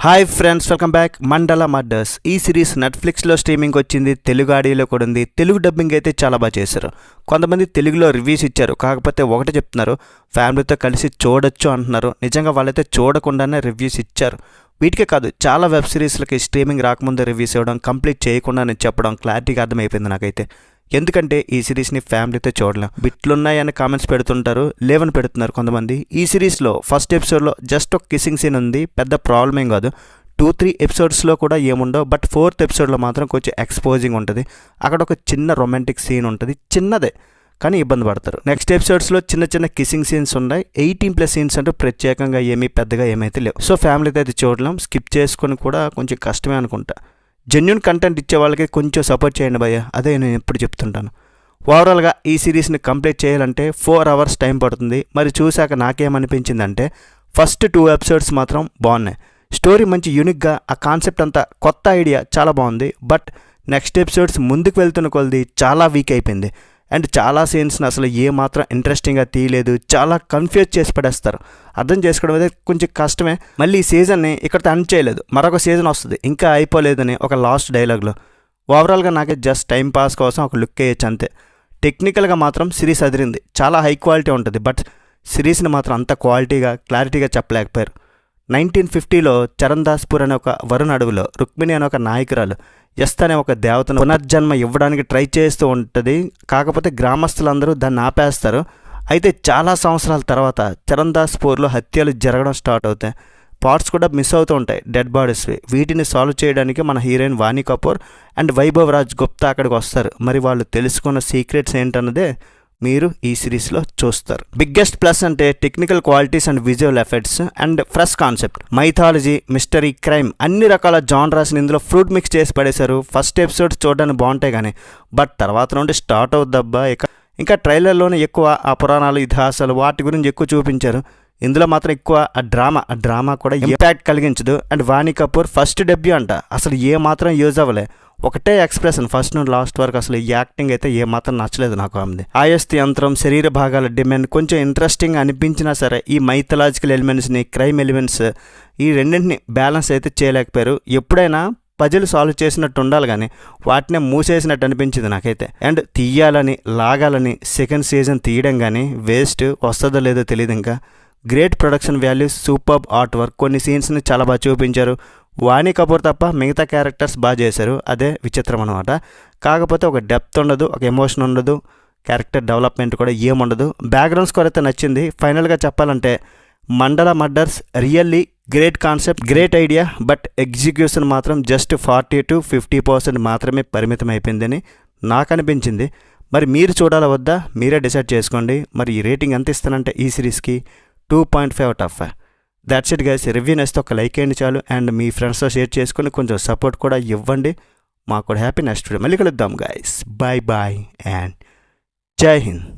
Hi friends, welcome back. మండల murders ఈ series నెట్ఫ్లిక్స్లో స్ట్రీమింగ్ వచ్చింది. తెలుగు ఆడియోలో కూడా ఉంది. తెలుగు డబ్బింగ్ అయితే చాలా బాగా చేశారు. కొంతమంది తెలుగులో రివ్యూస్ ఇచ్చారు, కాకపోతే ఒకటి చెప్తున్నారు, ఫ్యామిలీతో కలిసి చూడొచ్చు అంటున్నారు. నిజంగా వాళ్ళైతే చూడకుండానే రివ్యూస్ ఇచ్చారు. వీటికే కాదు, చాలా వెబ్ సిరీస్లకి స్ట్రీమింగ్ రాకముందే రివ్యూస్ ఇవ్వడం, కంప్లీట్ చేయకుండానే చెప్పడం క్లారిటీగా అర్థమైపోయింది నాకైతే. ఎందుకంటే ఈ సిరీస్ని ఫ్యామిలీతో చూడలేం. బిట్లున్నాయని కామెంట్స్ పెడుతుంటారు, లేవని పెడుతున్నారు కొంతమంది. ఈ సిరీస్లో ఫస్ట్ ఎపిసోడ్లో జస్ట్ ఒక కిస్సింగ్ సీన్ ఉంది, పెద్ద ప్రాబ్లం ఏం కాదు. 2-3 ఎపిసోడ్స్లో కూడా ఏముండవు, బట్ 4th ఎపిసోడ్లో మాత్రం కొంచెం ఎక్స్పోజింగ్ ఉంటుంది. అక్కడ ఒక చిన్న రొమాంటిక్ సీన్ ఉంటుంది, చిన్నదే కానీ ఇబ్బంది పడతారు. నెక్స్ట్ ఎపిసోడ్స్లో చిన్న చిన్న కిస్సింగ్ సీన్స్ ఉన్నాయి. 18+ సీన్స్ అంటూ ప్రత్యేకంగా పెద్దగా ఏమైతే లేవు. సో ఫ్యామిలీతో అయితే చూడలేం. స్కిప్ చేసుకొని కూడా కొంచెం కష్టమే అనుకుంటా. జెన్యున్ కంటెంట్ ఇచ్చే వాళ్ళకి కొంచెం సపోర్ట్ చేయండి భయ్య, అదే నేను ఎప్పుడు చెప్తుంటాను. ఓవరాల్గా ఈ సిరీస్ని కంప్లీట్ చేయాలంటే 4 hours టైం పడుతుంది. మరి చూశాక నాకేమనిపించిందంటే ఫస్ట్ 2 episodes మాత్రం బాగున్నాయి. స్టోరీ మంచి యూనిక్గా, ఆ కాన్సెప్ట్ అంతా కొత్త ఐడియా చాలా బాగుంది. బట్ నెక్స్ట్ ఎపిసోడ్స్ ముందుకు వెళ్తున్న కొలది చాలా వీక్ అయిపోయింది. అండ్ చాలా సీన్స్ని అసలు ఏమాత్రం ఇంట్రెస్టింగ్గా తీయలేదు. చాలా కన్ఫ్యూజ్ చేసి పడేస్తారు. అర్థం చేసుకోవడం అయితే కొంచెం కష్టమే. మళ్ళీ ఈ సీజన్ని ఇక్కడితో అన్ చేయలేదు, మరొక సీజన్ వస్తుంది ఇంకా అయిపోలేదని ఒక లాస్ట్ డైలాగ్లో. ఓవరాల్గా నాకే జస్ట్ టైం పాస్ కోసం ఒక లుక్ వేయచ్చు అంతే. టెక్నికల్గా మాత్రం సిరీస్ అదిరింది, చాలా హై క్వాలిటీ ఉంటుంది. బట్ సిరీస్ని మాత్రం అంత క్లారిటీగా చెప్పలేకపోయారు. 1950లో చరణ్దాస్పూర్ అనే ఒక వరుణ్ అడవిలో రుక్మిణి అనే ఒక నాయకురాలు ఎస్త్ అనే ఒక దేవతను పునర్జన్మ ఇవ్వడానికి ట్రై చేస్తూ ఉంటుంది. కాకపోతే గ్రామస్తులందరూ దాన్ని ఆపేస్తారు. అయితే చాలా సంవత్సరాల తర్వాత చరణ్దాస్పూర్లో హత్యలు జరగడం స్టార్ట్ అవుతాయి. పార్ట్స్ కూడా మిస్ అవుతూ ఉంటాయి, డెడ్ బాడీస్వి. వీటిని సాల్వ్ చేయడానికి మన heroine Vani Kapoor and Vaibhav Raj Gupta అక్కడికి వస్తారు. మరి వాళ్ళు తెలుసుకున్న సీక్రెట్స్ ఏంటన్నదే మీరు ఈ సిరీస్లో చూస్తారు. బిగ్గెస్ట్ ప్లస్ అంటే technical qualities and visual effects and fresh concept. Mythology, mystery, crime అన్ని రకాల జానరాస్ని ఇందులో ఫ్రూట్ మిక్స్ చేసి పడేశారు. ఫస్ట్ ఎపిసోడ్స్ చూడడానికి బాగుంటాయి కానీ బట్ తర్వాత నుండి స్టార్ట్ అవుద్దబ్బా. ఇంకా ట్రైలర్లోనే ఎక్కువ ఆ పురాణాలు, ఇతిహాసాలు వాటి గురించి ఎక్కువ చూపించారు. ఇందులో మాత్రం ఎక్కువ ఆ డ్రామా కూడా ఇంపాక్ట్ కలిగించదు. And Vani Kapoor first debut అంట, అసలు ఏమాత్రం యూజ్ అవ్వలే. ఒకటే ఎక్స్ప్రెషన్ ఫస్ట్ నుండి లాస్ట్ వరకు. అసలు ఈ యాక్టింగ్ అయితే ఏమాత్రం నచ్చలేదు నాకు ఆమెది. ఆయస్తి యంత్రం, శరీర భాగాల డిమాండ్ కొంచెం ఇంట్రెస్టింగ్ అనిపించినా సరే ఈ మైథలాజికల్ ఎలిమెంట్స్ని, క్రైమ్ ఎలిమెంట్స్ ఈ రెండింటిని బ్యాలెన్స్ అయితే చేయలేకపోయారు. ఎప్పుడైనా పజిల్ సాల్వ్ చేసినట్టు ఉండాలి కానీ వాటినే మూసేసినట్టు అనిపించింది నాకైతే. అండ్ తీయాలని, లాగాలని సెకండ్ సీజన్ తీయడం కానీ వేస్ట్, వస్తుందో లేదో తెలియదు. ఇంకా great production values, superb art work, కొన్ని సీన్స్ని చాలా బాగా చూపించారు. వాణి కపూర్ తప్ప మిగతా క్యారెక్టర్స్ బాగా చేశారు, అదే విచిత్రం అనమాట. కాకపోతే ఒక డెప్త్ ఉండదు, ఒక ఎమోషన్ ఉండదు, క్యారెక్టర్ డెవలప్మెంట్ కూడా ఏముండదు. బ్యాక్గ్రౌండ్ స్కోర్ అయితే నచ్చింది. ఫైనల్గా చెప్పాలంటే మండల murders really great concept, great idea. But execution మాత్రం జస్ట్ 40-50% మాత్రమే పరిమితం అయిపోయిందని నాకు అనిపించింది. మరి మీరు చూడాలా వద్దా మీరే డిసైడ్ చేసుకోండి. మరి ఈ రేటింగ్ ఎంత ఇస్తానంటే ఈ సిరీస్కి 2.5 out of 5. That's it guys. Review నేస్తే ఒక లైక్ అయ్యండి చాలు. అండ్ మీ ఫ్రెండ్స్తో షేర్ చేసుకొని కొంచెం సపోర్ట్ కూడా ఇవ్వండి. మాకు కూడా హ్యాపీ. నెక్స్ట్ వీడియో మళ్ళీ కలుద్దాం గైస్. బాయ్ అండ్ జై హింద్.